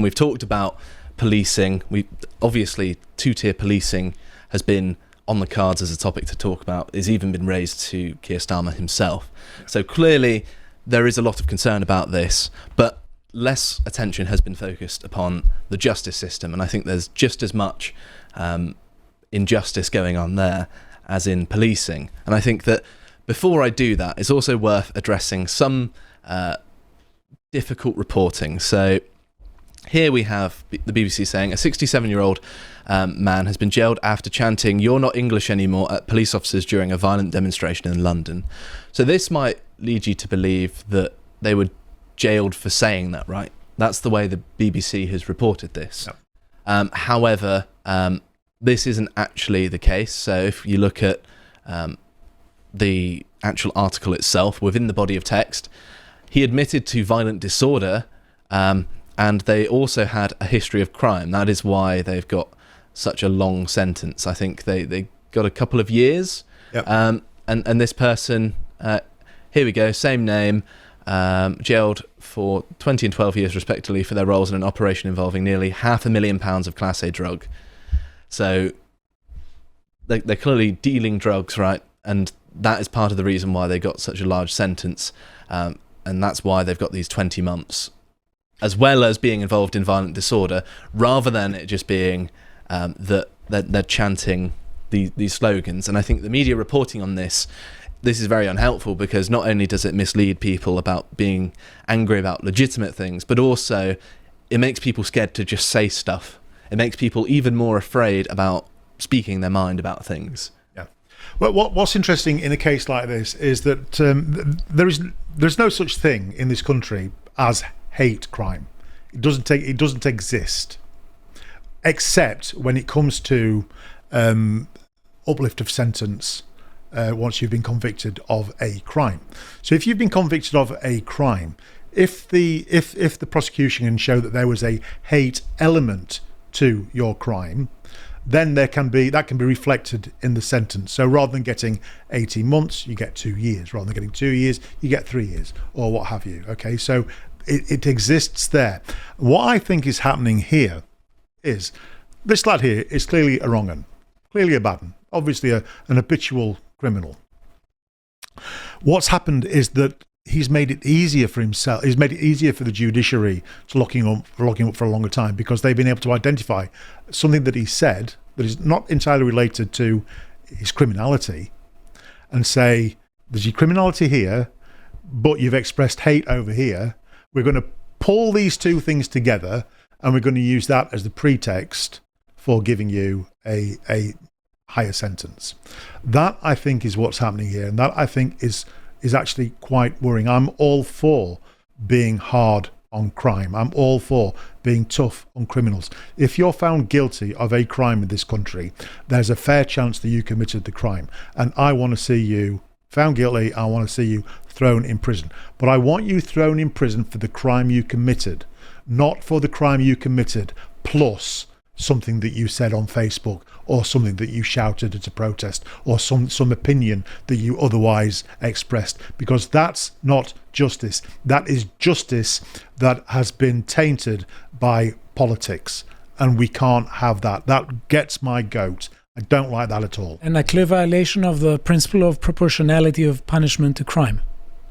We've talked about policing. Obviously, two-tier policing has been on the cards as a topic to talk about. It's even been raised to Keir Starmer himself. So clearly there is a lot of concern about this, but less attention has been focused upon the justice system, and I think there's just as much injustice going on there as in policing. And I think that before I do that, it's also worth addressing some difficult reporting. So here we have the BBC saying a 67-year-old man has been jailed after chanting "You're not English anymore" at police officers during a violent demonstration in London. So this might lead you to believe that they were jailed for saying that, right? That's the way the BBC has reported this. Yep. However, this isn't actually the case. So if you look at the actual article itself, within the body of text, he admitted to violent disorder, and they also had a history of crime. That is why they've got such a long sentence. I think they got a couple of years. Yep. And this person, here we go, same name, jailed for 20 and 12 years respectively for their roles in an operation involving nearly £500,000 of Class A drug. So they're clearly dealing drugs, right? And that is part of the reason why they got such a large sentence. And that's why they've got these 20 months, as well as being involved in violent disorder, rather than it just being that they're chanting these slogans. And I think the media reporting on this is very unhelpful, because not only does it mislead people about being angry about legitimate things, but also it makes people scared to just say stuff. It makes people even more afraid about speaking their mind about things. Yeah. Well, what's interesting in a case like this is that there's no such thing in this country as hate crime. It doesn't exist, except when it comes to uplift of sentence once you've been convicted of a crime. So if you've been convicted of a crime, if the prosecution can show that there was a hate element to your crime, then that can be reflected in the sentence. So rather than getting 18 months, you get 2 years. Rather than getting 2 years, you get 3 years, or what have you. Okay, so it exists there. What I think is happening here is this lad here is clearly a wrong 'un, clearly a bad 'un, obviously an habitual criminal. What's happened is that he's made it easier for himself. He's made it easier for the judiciary to lock him up for a longer time, because they've been able to identify something that he said that is not entirely related to his criminality, and say, there's your criminality here, but you've expressed hate over here. We're going to pull these two things together, and we're going to use that as the pretext for giving you a higher sentence. That, I think, is what's happening here, and that, I think, is actually quite worrying. I'm all for being hard on crime. I'm all for being tough on criminals. If you're found guilty of a crime in this country, there's a fair chance that you committed the crime, and I want to see you found guilty. I want to see you thrown in prison, but I want you thrown in prison for the crime you committed, not for the crime you committed plus something that you said on Facebook, or something that you shouted at a protest, or some opinion that you otherwise expressed, because that's not justice. That is justice that has been tainted by politics, and we can't have that. That gets my goat. I don't like that at all. And a clear violation of the principle of proportionality of punishment to crime.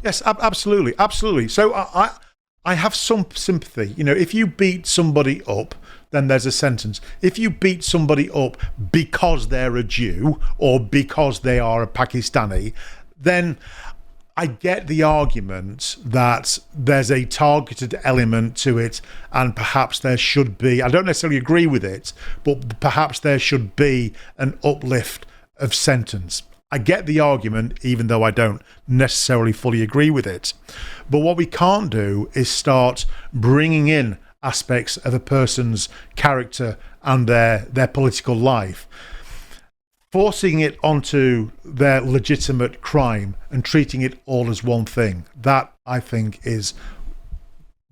Yes, absolutely, absolutely. So I have some sympathy. You know, if you beat somebody up, then there's a sentence. If you beat somebody up because they're a Jew or because they are a Pakistani, then I get the argument that there's a targeted element to it, and perhaps there should be, I don't necessarily agree with it, but perhaps there should be an uplift of sentence. I get the argument, even though I don't necessarily fully agree with it. But what we can't do is start bringing in aspects of a person's character and their political life, forcing it onto their legitimate crime and treating it all as one thing. That, I think, is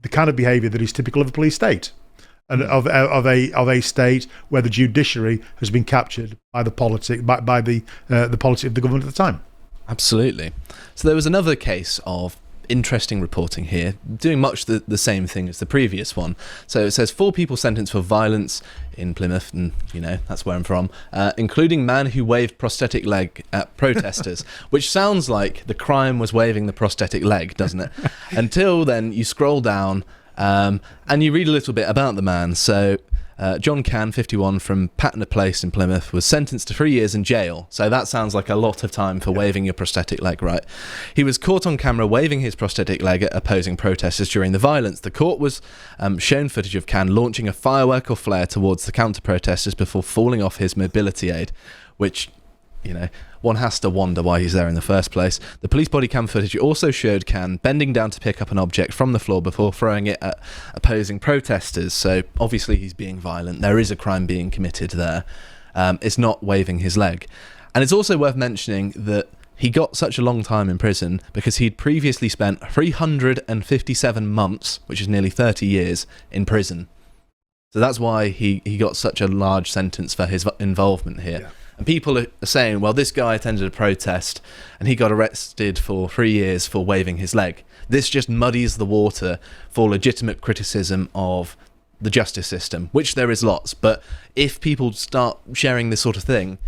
the kind of behaviour that is typical of a police state, and of a state where the judiciary has been captured by the politic of the government at the time. Absolutely. So there was another case of interesting reporting here, doing much the same thing as the previous one. So it says 4 people sentenced for violence in Plymouth, and that's where I'm from, including man who waved prosthetic leg at protesters, which sounds like the crime was waving the prosthetic leg, doesn't it? Until then, you scroll down and you read a little bit about the man. So John Cann, 51, from Patna Place in Plymouth, was sentenced to 3 years in jail. So that sounds like a lot of time for waving your prosthetic leg, right? He was caught on camera waving his prosthetic leg at opposing protesters during the violence. The court was shown footage of Cann launching a firework or flare towards the counter-protesters before falling off his mobility aid, which, one has to wonder why he's there in the first place. The police body cam footage also showed Cann bending down to pick up an object from the floor before throwing it at opposing protesters. So obviously he's being violent. There is a crime being committed there. It's not waving his leg. And it's also worth mentioning that he got such a long time in prison because he'd previously spent 357 months, which is nearly 30 years, in prison. So that's why he got such a large sentence for his involvement here. Yeah. And people are saying, well, this guy attended a protest and he got arrested for 3 years for waving his leg. This just muddies the water for legitimate criticism of the justice system, which there is lots. But if people start sharing this sort of thing,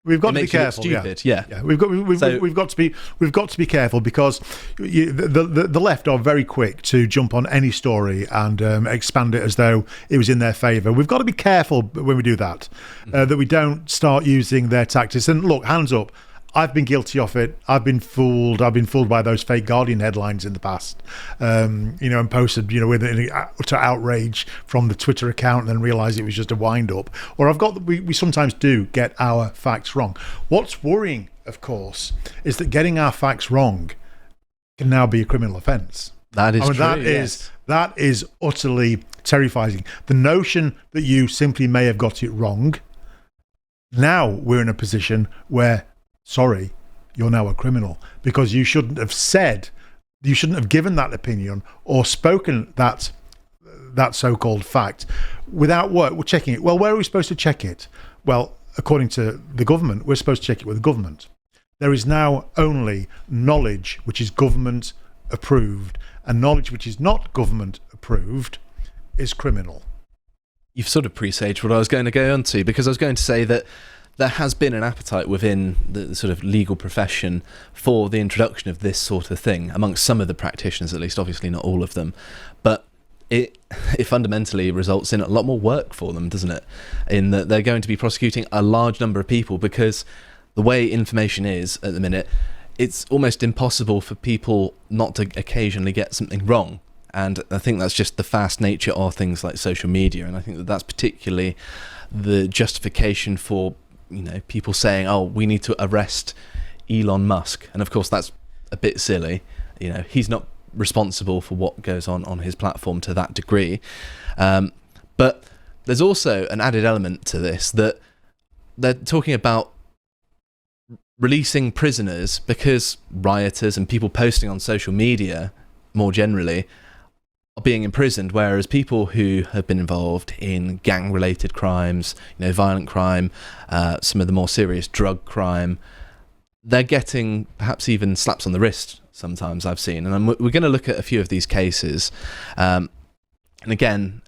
we've got to be careful. Stupid. Yeah. We've got to be careful because the left are very quick to jump on any story and expand it as though it was in their favour. We've got to be careful when we do that, that we don't start using their tactics. And look, hands up, I've been guilty of it. I've been fooled by those fake Guardian headlines in the past, and posted, with utter outrage from the Twitter account and then realised it was just a wind-up. Or we sometimes do get our facts wrong. What's worrying, of course, is that getting our facts wrong can now be a criminal offence. That is true. That is utterly terrifying. The notion that you simply may have got it wrong, now we're in a position where, sorry, you're now a criminal because you shouldn't have given that opinion or spoken that so-called fact without checking it. Well, where are we supposed to check it? Well, according to the government, we're supposed to check it with the government. There is now only knowledge which is government approved, and knowledge which is not government approved is criminal. You've sort of presaged what I was going to go on to, because I was going to say that there has been an appetite within the sort of legal profession for the introduction of this sort of thing, amongst some of the practitioners at least, obviously not all of them. But it fundamentally results in a lot more work for them, doesn't it? In that they're going to be prosecuting a large number of people, because the way information is at the minute, it's almost impossible for people not to occasionally get something wrong. And I think that's just the fast nature of things like social media. And I think that that's particularly the justification for people saying, oh, we need to arrest Elon Musk. And of course, that's a bit silly. He's not responsible for what goes on his platform to that degree. But there's also an added element to this, that they're talking about releasing prisoners because rioters and people posting on social media more generally are being imprisoned, whereas people who have been involved in gang-related crimes, violent crime, some of the more serious drug crime, they're getting perhaps even slaps on the wrist sometimes, I've seen. And we're going to look at a few of these cases. And again,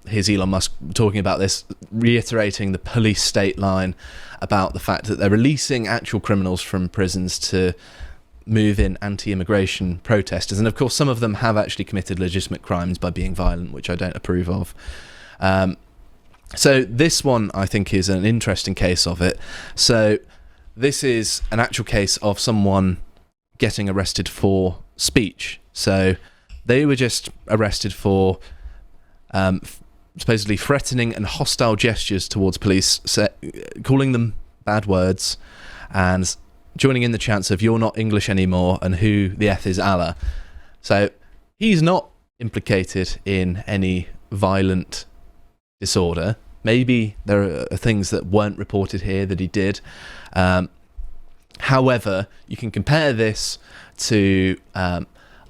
here's Elon Musk talking about this, reiterating the police state line about the fact that they're releasing actual criminals from prisons to move in anti-immigration protesters. And of course, some of them have actually committed legitimate crimes by being violent, which I don't approve of. So this one, I think, is an interesting case of it. So this is an actual case of someone getting arrested for speech. So they were just arrested for supposedly threatening and hostile gestures towards police, calling them bad words, and joining in the chants of "You're not English anymore" and "Who the F is Allah." So he's not implicated in any violent disorder. Maybe there are things that weren't reported here that he did. However, you can compare this to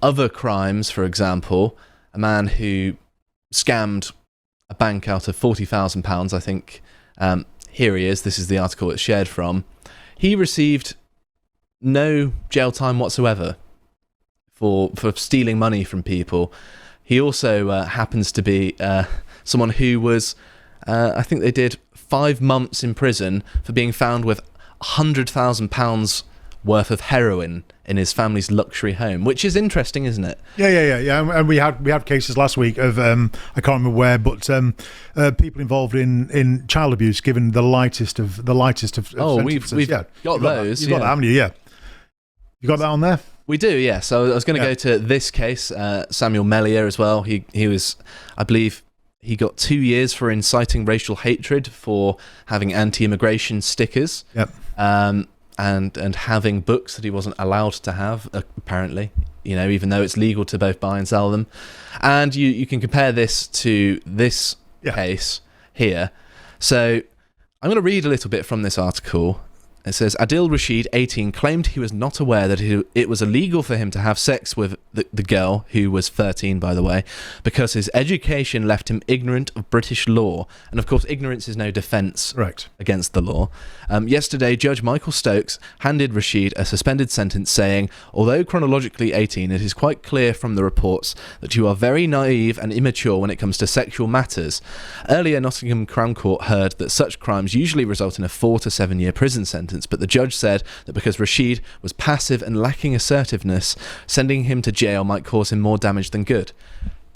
other crimes. For example, a man who scammed a bank out of £40,000, I think. Here he is. This is the article it's shared from. He received no jail time whatsoever for stealing money from people. He also happens to be someone who was, I think they did 5 months in prison for being found with £100,000 worth of heroin in his family's luxury home, which is interesting, isn't it? Yeah. And we had cases last week of I can't remember where, but people involved in child abuse given the lightest of Oh, sentences. we've got those. You've got that, haven't you? Yeah. You got that on there? We do, yeah. So I was going to go to this case, Samuel Mellier as well. He was, I believe, he got 2 years for inciting racial hatred for having anti-immigration stickers. Yep. And having books that he wasn't allowed to have, apparently, even though it's legal to both buy and sell them. And you can compare this to this case here. So I'm going to read a little bit from this article. It says, Adil Rashid, 18, claimed he was not aware that it was illegal for him to have sex with the girl, who was 13, by the way, because his education left him ignorant of British law. And of course, ignorance is no defence against the law. Yesterday, Judge Michael Stokes handed Rashid a suspended sentence saying, although chronologically 18, it is quite clear from the reports that you are very naive and immature when it comes to sexual matters. Earlier, Nottingham Crown Court heard that such crimes usually result in a 4 to 7 year prison sentence, but the judge said that because Rashid was passive and lacking assertiveness, sending him to jail might cause him more damage than good.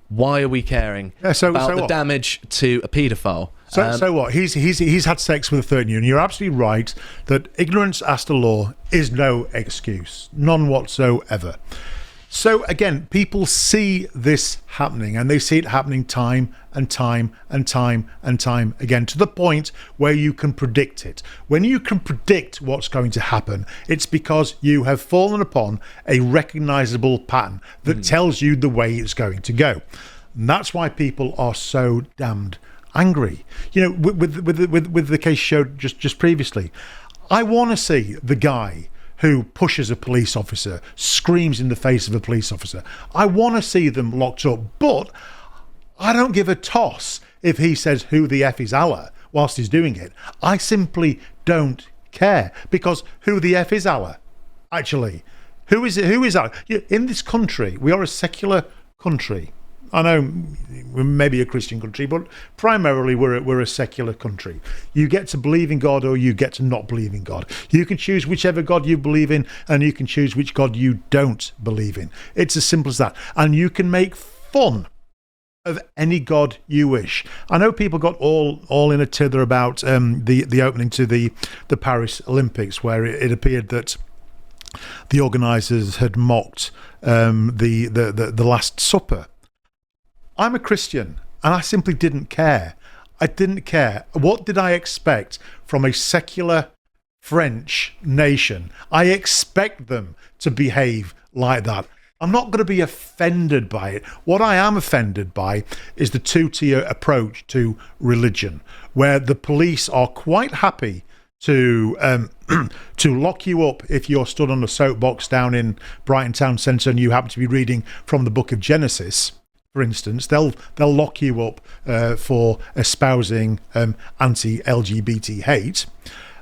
Why are we caring about the damage to a paedophile? So what? He's had sex with a 13-year-old, and you're absolutely right that ignorance as to law is no excuse, none whatsoever. So again, people see this happening, and they see it happening time and time and time and time again, to the point where you can predict it. When you can predict what's going to happen, it's because you have fallen upon a recognizable pattern that tells you the way it's going to go. And that's why people are so damned angry. With the case showed just previously, I want to see the guy who pushes a police officer, screams in the face of a police officer. I want to see them locked up, but I don't give a toss if he says who the F is Allah whilst he's doing it. I simply don't care, because who the F is Allah? Actually, who is Allah? In this country, we are a secular country. I know we're maybe a Christian country, but primarily we're a secular country. You get to believe in God or you get to not believe in God. You can choose whichever God you believe in, and you can choose which God you don't believe in. It's as simple as that. And you can make fun of any God you wish. I know people got all in a tither about the opening to the Paris Olympics, where it appeared that the organisers had mocked the Last Supper. I'm a Christian, and I simply didn't care. I didn't care. What did I expect from a secular French nation? I expect them to behave like that. I'm not going to be offended by it. What I am offended by is the two-tier approach to religion, where the police are quite happy to lock you up if you're stood on a soapbox down in Brighton Town Centre and you happen to be reading from the book of Genesis. For instance, they'll lock you up for espousing anti-LGBT hate,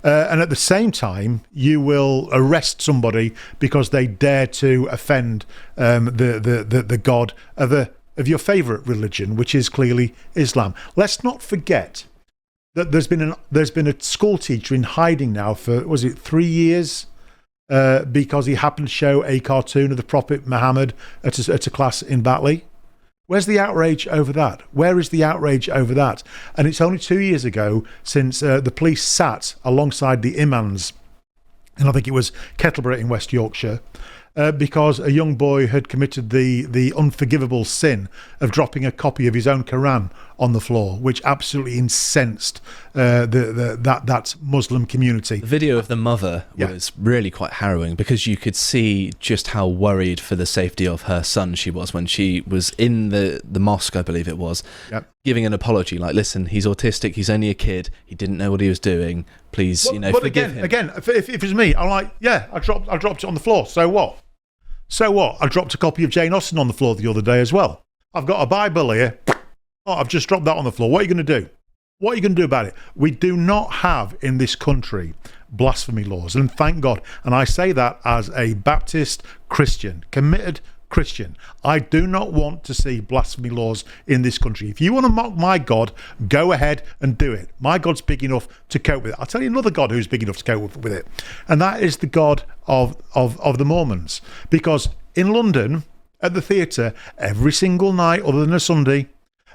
and at the same time, you will arrest somebody because they dare to offend the God of your favourite religion, which is clearly Islam. Let's not forget that there's been a school teacher in hiding now for 3 years because he happened to show a cartoon of the Prophet Muhammad at a class in Batley. Where's the outrage over that? Where is the outrage over that? And it's only 2 years ago since the police sat alongside the imams, and I think it was Kettleborough in West Yorkshire, because a young boy had committed the unforgivable sin of dropping a copy of his own Quran on the floor, which absolutely incensed that Muslim community. The video of the mother was really quite harrowing, because you could see just how worried for the safety of her son she was when she was in the mosque, I believe it was, giving an apology, like, listen, he's autistic, he's only a kid, he didn't know what he was doing, please, forgive him. Again, if it was me, I'm like, I dropped it on the floor, so what? So what? I dropped a copy of Jane Austen on the floor the other day as well. I've got a Bible here. Oh, I've just dropped that on the floor. What are you going to do? What are you going to do about it? We do not have in this country blasphemy laws, and thank God. And I say that as a Baptist Christian committed Christian. I do not want to see blasphemy laws in this country. If you want to mock my God, go ahead and do it. My God's big enough to cope with it. I'll tell you another God who's big enough to cope with it, and that is the God of the Mormons. Because in London, at the theatre, every single night other than a Sunday,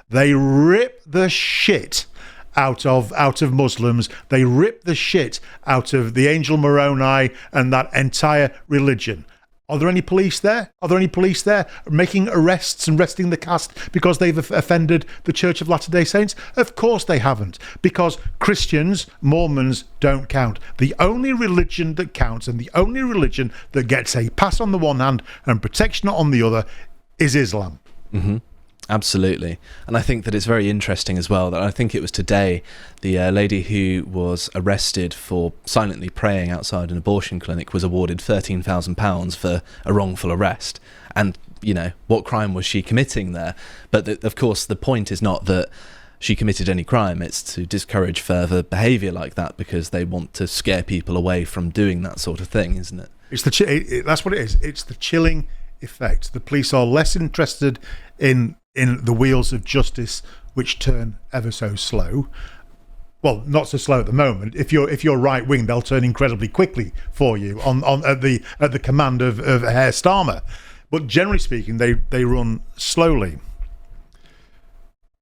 they rip the shit out of Muslims. They rip the shit out of the Angel Moroni and that entire religion. Are there any police there? Are there any police there making arrests and arresting the cast because they've offended the Church of Latter-day Saints? Of course they haven't, because Christians, Mormons don't count. The only religion that counts and the only religion that gets a pass on the one hand and protection on the other is Islam. Mm-hmm. Absolutely. And I think that it's very interesting as well that I think it was today the lady who was arrested for silently praying outside an abortion clinic was awarded £13,000 for a wrongful arrest. And, you know, what crime was she committing there? But of course, the point is not that she committed any crime. It's to discourage further behaviour like that because they want to scare people away from doing that sort of thing, isn't it? It's that's what it is. It's the chilling effect. The police are less interested in the wheels of justice, which turn ever so slow. Well, not so slow at the moment. If you're right wing, they'll turn incredibly quickly for you at the command of Herr Starmer. But generally speaking, they run slowly.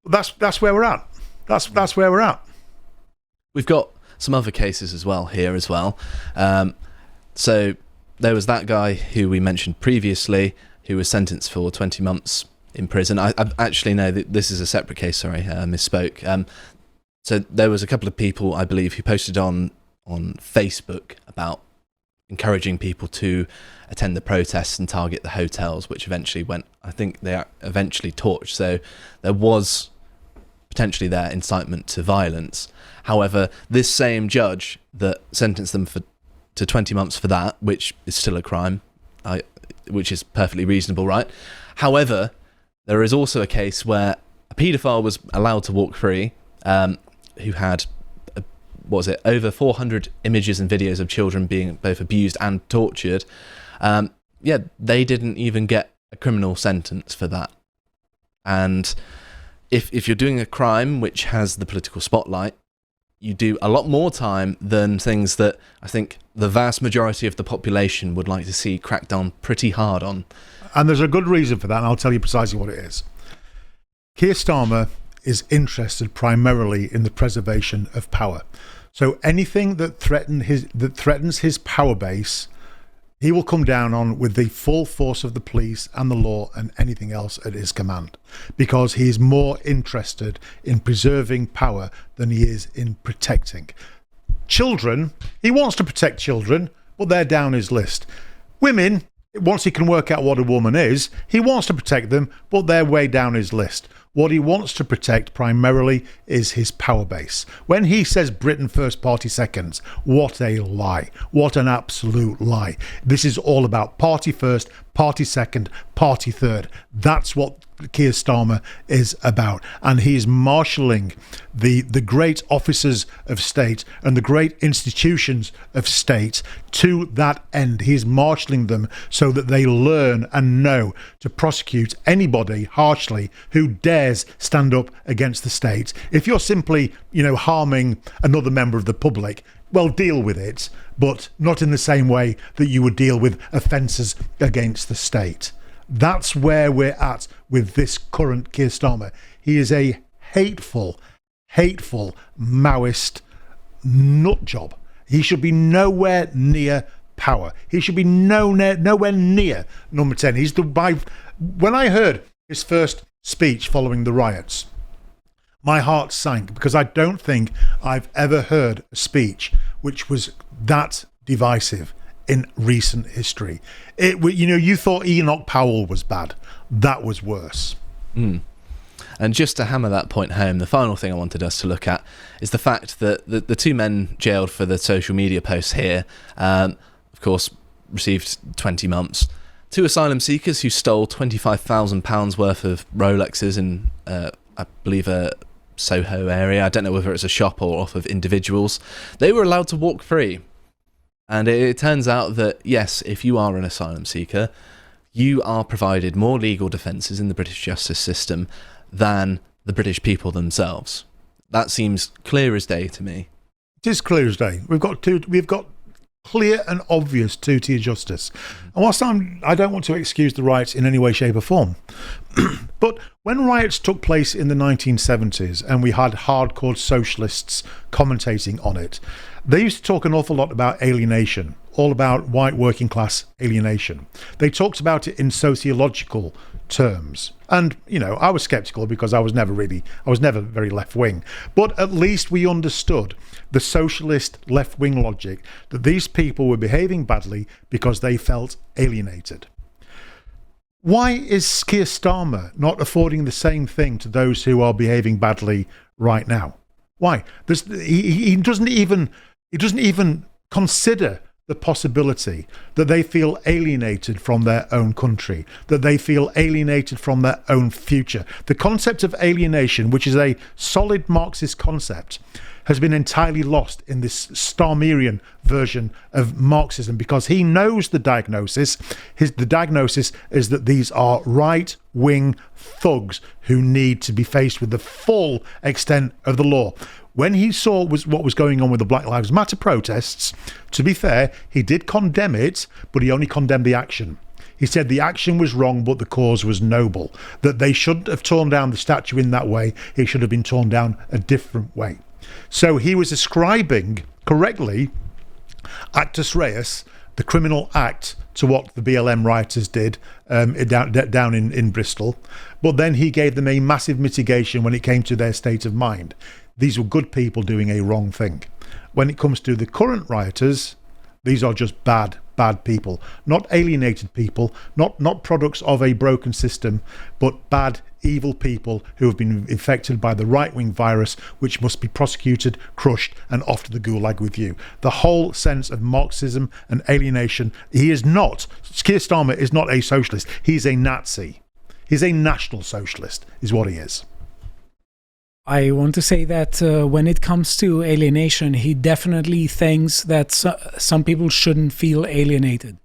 That's where we're at. That's where we're at. We've got some other cases as well here as well. So there was that guy who we mentioned previously who was sentenced for 20 months in prison. I actually know that this is a separate case. Sorry, I misspoke. So there was a couple of people, I believe, who posted on Facebook about encouraging people to attend the protests and target the hotels, which eventually went, I think they eventually torched. So there was potentially their incitement to violence. However, this same judge that sentenced them to 20 months for that, which is still a crime, which is perfectly reasonable, right? However, there is also a case where a paedophile was allowed to walk free, who had, over 400 images and videos of children being both abused and tortured. They didn't even get a criminal sentence for that. And if you're doing a crime which has the political spotlight, you do a lot more time than things that I think the vast majority of the population would like to see cracked down pretty hard on. And there's a good reason for that, and I'll tell you precisely what it is. Keir Starmer is interested primarily in the preservation of power. So anything that threatens his power base, he will come down on with the full force of the police and the law and anything else at his command, because he is more interested in preserving power than he is in protecting. Children, he wants to protect children, but they're down his list. Women, once he can work out what a woman is, he wants to protect them, but they're way down his list. What he wants to protect primarily is his power base. When he says Britain first, party second, what a lie. What an absolute lie. This is all about party first, party second, party third. That's what Keir Starmer is about. And he is marshalling the great officers of state and the great institutions of state to that end. He is marshalling them so that they learn and know to prosecute anybody harshly who dares stand up against the state. If you're simply, harming another member of the public, well, deal with it, but not in the same way that you would deal with offences against the state. That's where we're at with this current Keir Starmer. He is a hateful Maoist nut job. He should be nowhere near power. He should be nowhere near number 10. When I heard his first speech following the riots, my heart sank, because I don't think I've ever heard a speech which was that divisive in recent history. You thought Enoch Powell was bad. That was worse. And just to hammer that point home, the final thing I wanted us to look at is the fact that the two men jailed for the social media posts here, of course, received 20 months. Two asylum seekers who stole £25,000 worth of Rolexes in, I believe, a Soho area. I don't know whether it's a shop or off of individuals. They were allowed to walk free. And it turns out that, yes, if you are an asylum seeker, you are provided more legal defences in the British justice system than the British people themselves. That seems clear as day to me. It is clear as day. We've got clear and obvious two-tier justice. And whilst I don't want to excuse the riots in any way, shape or form, but when riots took place in the 1970s and we had hardcore socialists commentating on it, they used to talk an awful lot about alienation, all about white working class alienation. They talked about it in sociological terms. And, I was skeptical because I was never very left-wing. But at least we understood the socialist left-wing logic that these people were behaving badly because they felt alienated. Why is Keir Starmer not affording the same thing to those who are behaving badly right now? Why? He doesn't even consider the possibility that they feel alienated from their own country, that they feel alienated from their own future. The concept of alienation, which is a solid Marxist concept, has been entirely lost in this Starmerian version of Marxism because he knows the diagnosis. The diagnosis is that these are right-wing thugs who need to be faced with the full extent of the law. When he saw what was going on with the Black Lives Matter protests, to be fair, he did condemn it, but he only condemned the action. He said the action was wrong, but the cause was noble, that they shouldn't have torn down the statue in that way. It should have been torn down a different way. So he was ascribing correctly actus reus, the criminal act, to what the BLM rioters did down in Bristol. But then he gave them a massive mitigation when it came to their state of mind. These were good people doing a wrong thing. When it comes to the current rioters, these are just bad people, not alienated people, not products of a broken system, but bad, evil people who have been infected by the right-wing virus, which must be prosecuted, crushed, and off to the gulag with you. The whole sense of Marxism and alienation. Keir Starmer is not a socialist. He's a Nazi. He's a national socialist, is what he is. I want to say that when it comes to alienation, he definitely thinks that some people shouldn't feel alienated.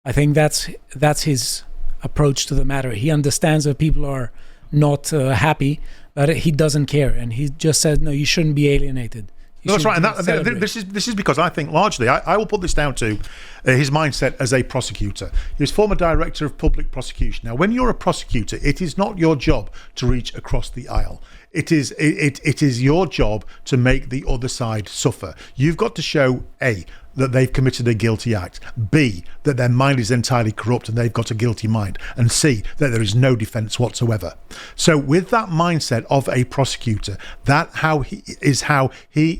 I think that's his approach to the matter. He understands that people are not happy, but he doesn't care, and he just said, "No, you shouldn't be alienated." No, that's right, and this is because I think largely I will put this down to his mindset as a prosecutor. He was former director of public prosecution. Now, when you're a prosecutor, it is not your job to reach across the aisle. It is your job to make the other side suffer. You've got to show A, that they've committed a guilty act, B, that their mind is entirely corrupt and they've got a guilty mind, and C, that there is no defence whatsoever. So with that mindset of a prosecutor, that's how he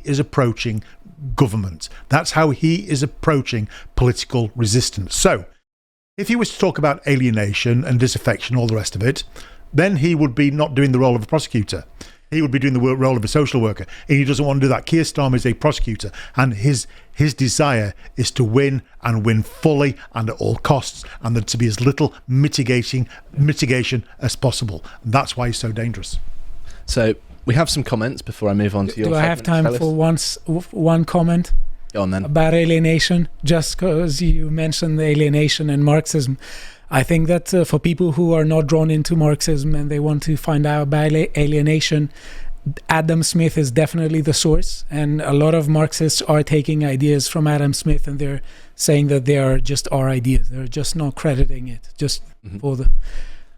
is approaching government. That's how he is approaching political resistance. So if he was to talk about alienation and disaffection, all the rest of it, then he would be not doing the role of a prosecutor. He would be doing the role of a social worker. And he doesn't want to do that. Keir Starmer is a prosecutor, and his desire is to win and win fully and at all costs, and there to be as little mitigation as possible. And that's why he's so dangerous. So we have some comments before I move on to your segment. Do I have time for one comment? Go on then. About alienation, just because you mentioned alienation and Marxism. I think that for people who are not drawn into Marxism and they want to find out about alienation, Adam Smith is definitely the source, and a lot of Marxists are taking ideas from Adam Smith and they're saying that they are just our ideas. They're just not crediting it, just for the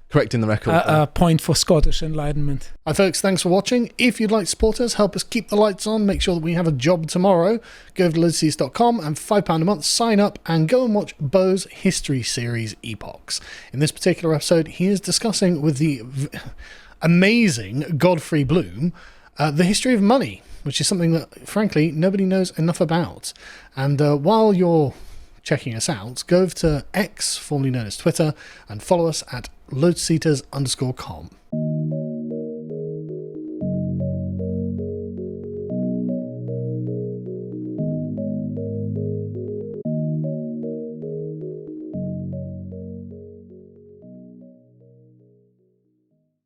correcting the record. A point for Scottish Enlightenment. Hi folks, thanks for watching. If you'd like to support us, help us keep the lights on, make sure that we have a job tomorrow, go over to lotus.com and £5 a month, sign up and go and watch Bo's history series Epochs. In this particular episode, he is discussing with the amazing Godfrey Bloom the history of money, which is something that, frankly, nobody knows enough about. And while you're checking us out, go over to X, formerly known as Twitter, and follow us at lotuseaters_com.